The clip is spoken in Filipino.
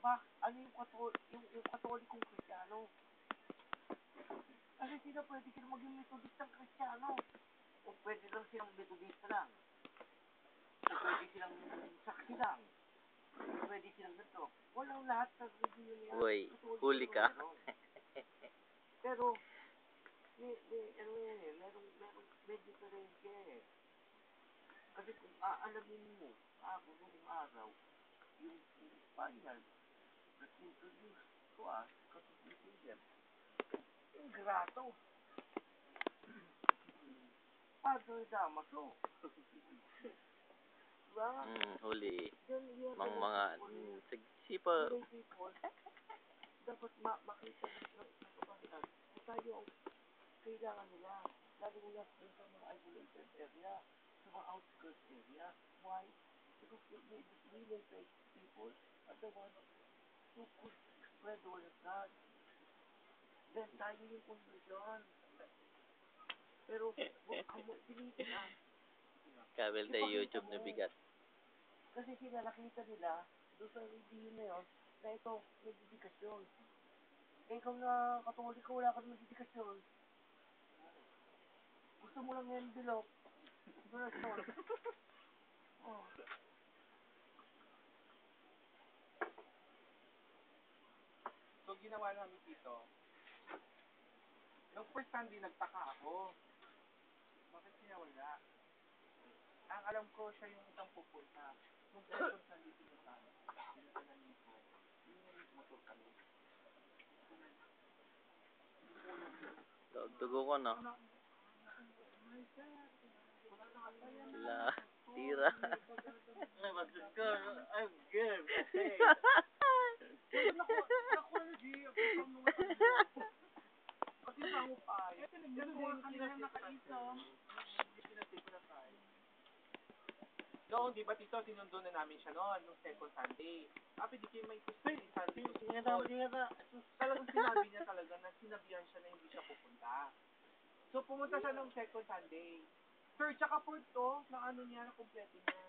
ano yung katolikong Kristiyano. Kasi sila pwede sila maging metodistang Kristiyano. O pwede lang silang metodista lang. O pwede silang saksi lang. O pwede silang ganito. Walang lahat sa religion niya. Uy, huli ka. Pero, may diferensya eh. Kasi kung aalamin mo, kung noong araw, yung Spaniard that introduced to us, Catholicism, yung grato. Padre Damaso. Diba? Huli. Mga Sipa. Dapat makita ng kapagitan. Tayo ang kailangan nila. Lalo nila sa mga isolated area, sa mga outskirts area. Why? Because the really faith people are the ones who could spread the word of God. Then tayo yung conversion. Pero, pilitin na. Kabel tayo YouTube na bigat. Kasi sila nakita nila, doon sa religion na yun, na ito, may dedikasyon. Eh, ikaw na katoliko, wala ka naman dedikasyon. Gusto mo lang yung envelope. Person. Oh. So, ginawa namin dito. Nung first Sunday, nagtaka ako. Bakit siya wala? Ang alam ko, siya yung isang pupunta. Nung second Sunday, pinunta. Pinuntanan ko. Yung motor kami. Dugo ko, no? Sila, tira. I'm good. Hey. Naku, G. Kasi sa mo pa. Nakuha kanina nakaisa. Noon, di ba, Tito, sinundo na namin siya noon, nung second Sunday. Sabi, di kayo may Sunday. Talagang sinabi niya talaga na sinabihan siya na hindi siya pupunta. So, pumunta siya nung second Sunday. Third, tsaka fourth to, na ano niya, na kompleto niya.